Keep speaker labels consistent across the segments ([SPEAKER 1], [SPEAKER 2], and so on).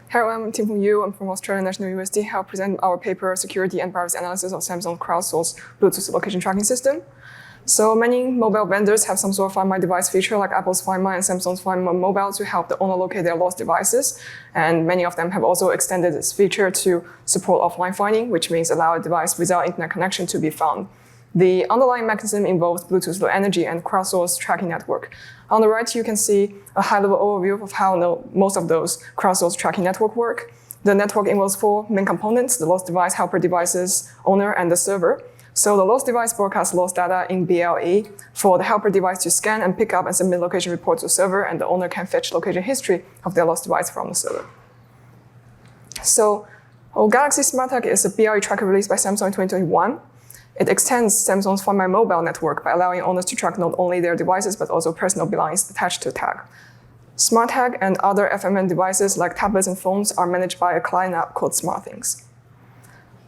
[SPEAKER 1] Hello, I'm Tingfeng. I'm from Australian National University. I'll present our paper, Security and Privacy Analysis of Samsung Crowdsourced Bluetooth Location Tracking System. So many mobile vendors have some sort of Find My Device feature like Apple's Find My and Samsung's Find My Mobile to help the owner locate their lost devices. And many of them have also extended this feature to support offline finding, which means allow a device without internet connection to be found. The underlying mechanism involves Bluetooth Low Energy and crowdsourced tracking network. On the right, you can see a high-level overview of how most of those crowdsourced tracking network work. The network involves four main components: the lost device, helper devices, owner, and the server. So the lost device broadcasts lost data in BLE for the helper device to scan and pick up and submit location report to the server, and the owner can fetch location history of their lost device from the server. So Galaxy SmartTags is a BLE tracker released by Samsung in 2021. It extends Samsung's Find My Mobile network by allowing owners to track not only their devices, but also personal belongings attached to a tag. SmartTag and other FMN devices like tablets and phones are managed by a client app called SmartThings.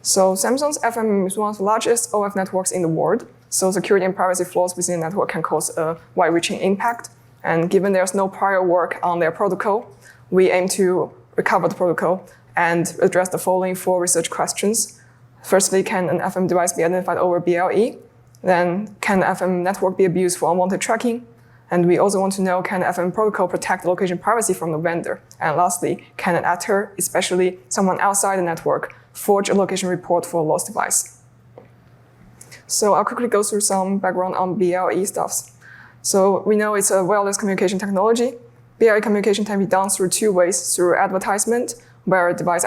[SPEAKER 1] So Samsung's FMM is one of the largest OF networks in the world. So security and privacy flaws within the network can cause a wide-reaching impact. And given there's no prior work on their protocol, we aim to recover the protocol and address the following four research questions. Firstly, can an FM device be identified over BLE? Then, can the FM network be abused for unwanted tracking? And we also want to know, can the FM protocol protect the location privacy from the vendor? And lastly, can an actor, especially someone outside the network, forge a location report for a lost device? So I'll quickly go through some background on BLE stuffs. So we know it's a wireless communication technology. BLE communication can be done through two ways: through advertisement, where a device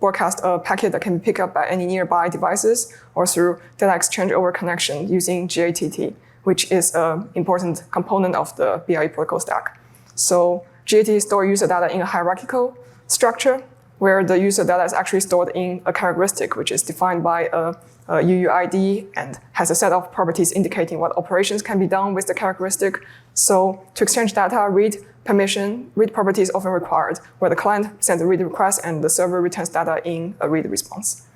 [SPEAKER 1] broadcast a packet that can be picked up by any nearby devices, or through data exchange over connection using GATT, which is an important component of the BLE protocol stack. So GATT stores user data in a hierarchical structure, where the user data is actually stored in a characteristic, which is defined by a UUID and has a set of properties indicating what operations can be done with the characteristic. So to exchange data, read property is often required, where the client sends a read request and the server returns data in a read response.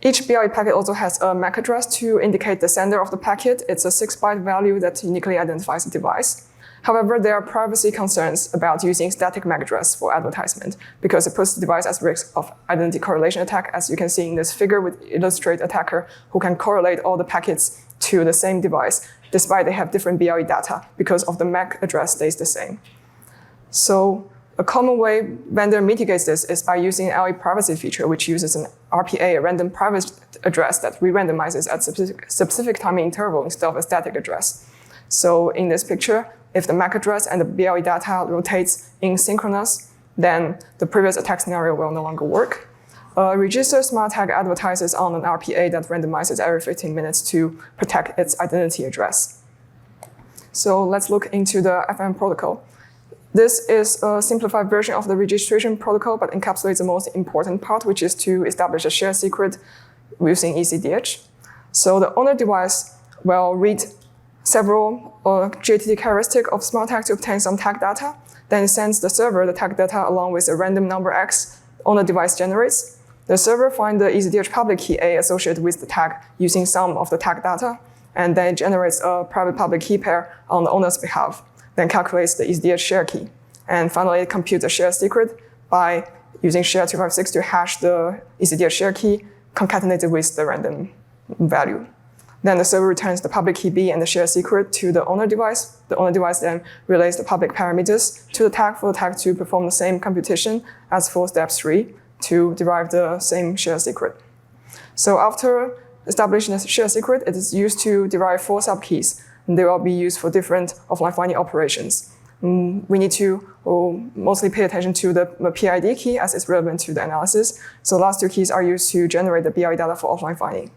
[SPEAKER 1] Each BLE packet also has a MAC address to indicate the sender of the packet. It's a 6-byte value that uniquely identifies the device. However, there are privacy concerns about using static MAC address for advertisement because it puts the device at risk of identity correlation attack, as you can see in this figure, which illustrates attacker who can correlate all the packets to the same device, despite they have different BLE data, because of the MAC address stays the same. So a common way vendor mitigates this is by using an LE privacy feature, which uses an RPA, a random private address that re-randomizes at specific timing interval instead of a static address. So in this picture, if the MAC address and the BLE data rotates in synchronous, then the previous attack scenario will no longer work. A register SmartTag advertises on an RPA that randomizes every 15 minutes to protect its identity address. So let's look into the FM protocol. This is a simplified version of the registration protocol, but encapsulates the most important part, which is to establish a shared secret using ECDH. So the owner device will read several GATT characteristics of SmartTag to obtain some tag data. Then it sends the server the tag data along with a random number X owner device generates. The server finds the ECDH public key A associated with the tag using some of the tag data, and then it generates a private public key pair on the owner's behalf, then calculates the ECDH share key. And finally, it computes a share secret by using SHA-256 to hash the ECDH share key concatenated with the random value. Then the server returns the public key B and the share secret to the owner device. The owner device then relays the public parameters to the tag for the tag to perform the same computation as for step 3 to derive the same share secret. So after establishing the share secret, it is used to derive 4 subkeys, and they will be used for different offline finding operations. We need to mostly pay attention to the PID key as it's relevant to the analysis. So the last 2 keys are used to generate the BLE data for offline finding.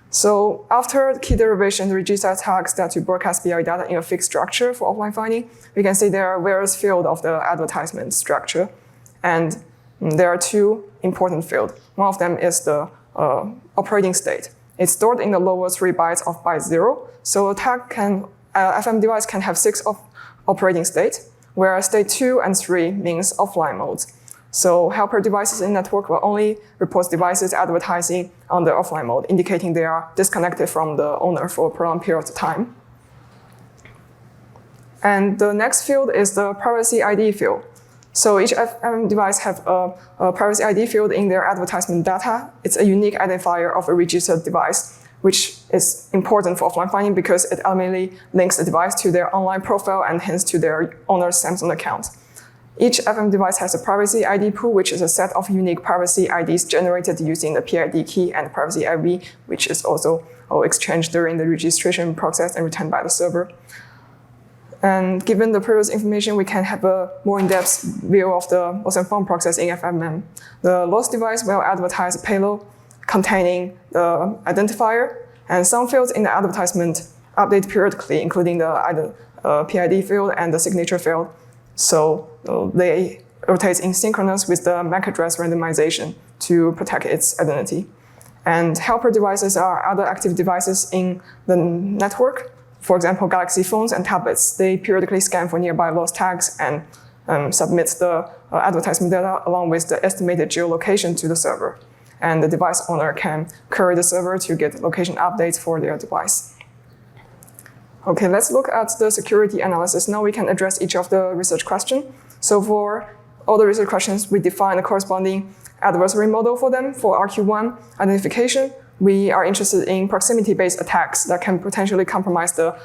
[SPEAKER 1] So after the key derivation, the register tags that to broadcast BLE data in a fixed structure for offline finding. We can see there are various fields of the advertisement structure, and there are 2 important fields. One of them is the operating state. It's stored in the lower 3 bytes of byte 0. So a FM device can have 6 operating states, where state 2 and 3 means offline modes. So helper devices in network will only report devices advertising on the offline mode, indicating they are disconnected from the owner for a prolonged period of time. And the next field is the privacy ID field. So each FMM device have a privacy ID field in their advertisement data. It's a unique identifier of a registered device, which is important for offline finding because it ultimately links the device to their online profile and hence to their owner's Samsung account. Each FM device has a privacy ID pool, which is a set of unique privacy IDs generated using the PID key and privacy IV, which is also exchanged during the registration process and returned by the server. And given the previous information, we can have a more in-depth view of the OSM process in FMM. The lost device will advertise a payload containing the identifier, and some fields in the advertisement update periodically, including the PID field and the signature field. So they rotate in synchronous with the MAC address randomization to protect its identity. And helper devices are other active devices in the network. For example, Galaxy phones and tablets, they periodically scan for nearby lost tags and submit the advertisement data along with the estimated geolocation to the server. And the device owner can query the server to get location updates for their device. Okay, let's look at the security analysis. Now we can address each of the research questions. So for all the research questions, we define a corresponding adversary model for them. For RQ1 identification, we are interested in proximity-based attacks that can potentially compromise the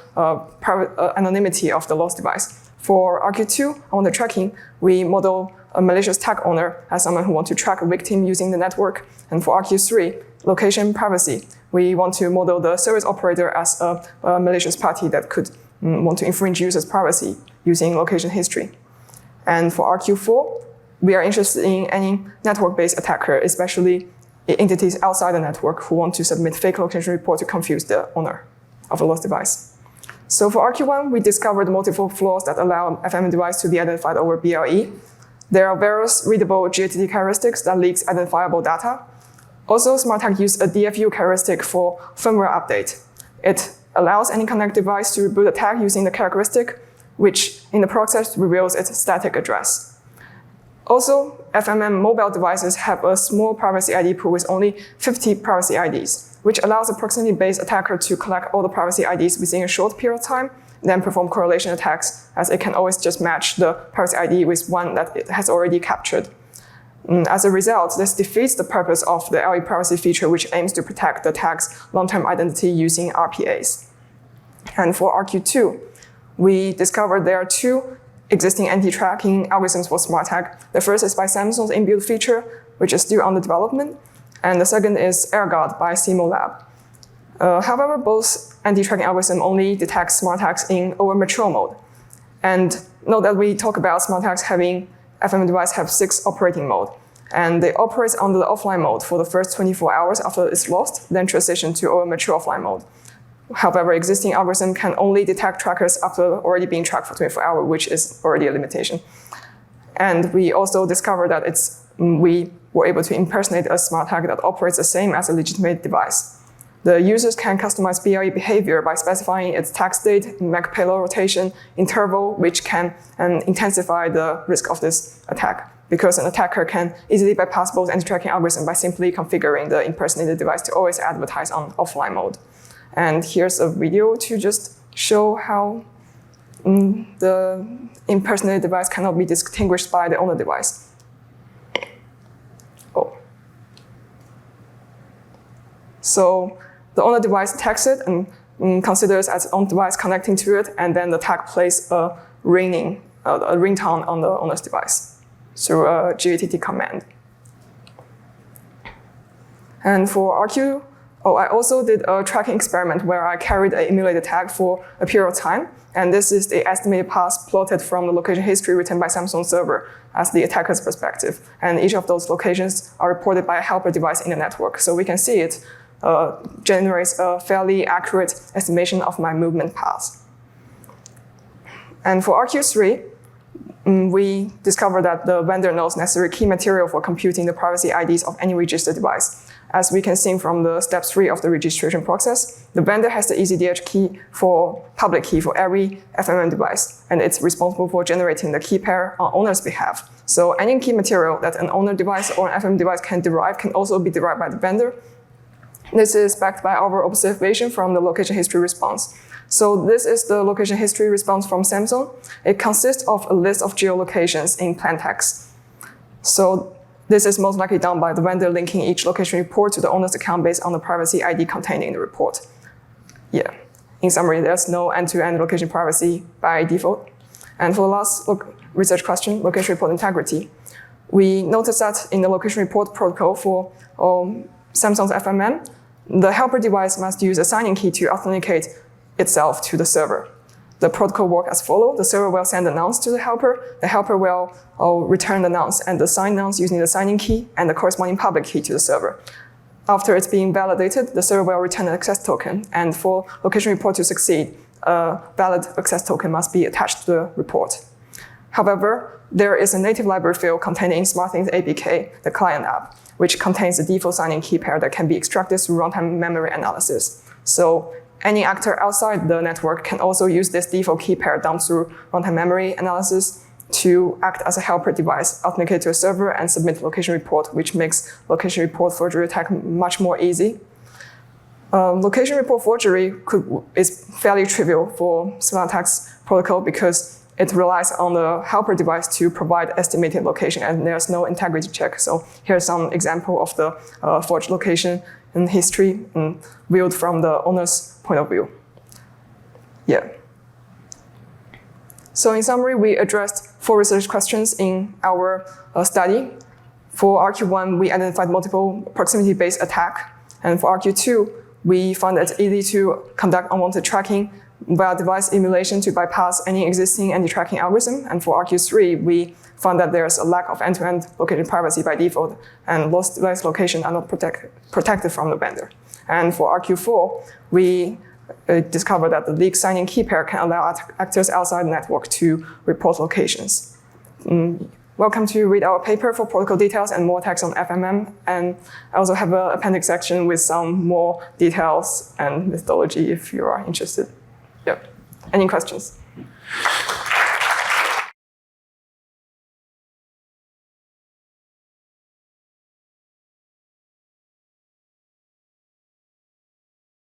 [SPEAKER 1] anonymity of the lost device. For RQ2, on the tracking, we model a malicious tag owner as someone who wants to track a victim using the network. And for RQ3, location privacy, we want to model the service operator as a malicious party that could want to infringe users' privacy using location history. And for RQ4, we are interested in any network-based attacker, especially entities outside the network who want to submit fake location report to confuse the owner of a lost device. So for RQ1, we discovered multiple flaws that allow FM device to be identified over BLE. There are various readable GATT characteristics that leaks identifiable data. Also, SmartTag used a DFU characteristic for firmware update. It allows any connected device to reboot a tag using the characteristic, which in the process reveals its static address. Also, FMM mobile devices have a small privacy ID pool with only 50 privacy IDs, which allows a proximity-based attacker to collect all the privacy IDs within a short period of time, then perform correlation attacks, as it can always just match the privacy ID with one that it has already captured. As a result, this defeats the purpose of the LE privacy feature, which aims to protect the tag's long-term identity using RPAs. And for RQ2, we discovered there are two existing anti-tracking algorithms for SmartTag. The first is by Samsung's inbuilt feature, which is still under development, and the second is AirGuard by Simo Lab. However, both anti-tracking algorithms only detect SmartTags in over-mature mode. And note that we talk about SmartTags having FM device have 6 operating mode, and they operate under the offline mode for the first 24 hours after it's lost, then transition to over-mature offline mode. However, existing algorithm can only detect trackers after already being tracked for 24 hours, which is already a limitation. And we also discovered that we were able to impersonate a SmartTag that operates the same as a legitimate device. The users can customize BLE behavior by specifying its tag state, MAC payload rotation, interval, which can intensify the risk of this attack, because an attacker can easily bypass both anti-tracking algorithm by simply configuring the impersonated device to always advertise on offline mode. And here's a video to just show how the impersonated device cannot be distinguished by the owner device. So the owner device tags it and considers as its own device connecting to it, and then the tag plays a ringtone on the owner's device through a GATT command. And for RQ, I also did a tracking experiment where I carried an emulated tag for a period of time, and this is the estimated path plotted from the location history written by Samsung server as the attacker's perspective. And each of those locations are reported by a helper device in the network, so we can see it generates a fairly accurate estimation of my movement path. And for RQ3, we discovered that the vendor knows necessary key material for computing the privacy IDs of any registered device. As we can see from the step 3 of the registration process, the vendor has the EZDH key for public key for every FMM device, and it's responsible for generating the key pair on owner's behalf. So any key material that an owner device or an FM device can derive can also be derived by the vendor. This is backed by our observation from the location history response. So this is the location history response from Samsung. It consists of a list of geolocations in plain text. So this is most likely done by the vendor linking each location report to the owner's account based on the privacy ID contained in the report. Yeah. In summary, there's no end-to-end location privacy by default. And for the last research question, location report integrity, we noticed that in the location report protocol for Samsung's FMM, the helper device must use a signing key to authenticate itself to the server. The protocol works as follows. The server will send the nonce to the helper will return the nonce and the signed nonce using the signing key and the corresponding public key to the server. After it's being validated, the server will return an access token, and for location report to succeed, a valid access token must be attached to the report. However, there is a native library field contained in SmartTags APK, the client app, which contains the default signing key pair that can be extracted through runtime memory analysis. So any actor outside the network can also use this default key pair dumped through runtime memory analysis to act as a helper device, authenticate to a server, and submit location report, which makes location report forgery attack much more easy. Location report forgery is fairly trivial for SmartTags protocol because it relies on the helper device to provide estimated location, and there's no integrity check. So here's some example of the forged location in history viewed from the owner's point of view. Yeah. So in summary, we addressed 4 research questions in our study. For RQ1, we identified multiple proximity-based attack. And for RQ2, we found it easy to conduct unwanted tracking via device emulation to bypass any existing anti-tracking algorithm. And for RQ3, we found that there's a lack of end-to-end location privacy by default, and lost device location are not protected from the vendor. And for RQ4, we discovered that the leak signing key pair can allow actors outside the network to report locations. Welcome to read our paper for protocol details and more text on FMM. And I also have an appendix section with some more details and methodology if you are interested. Yep. Any questions?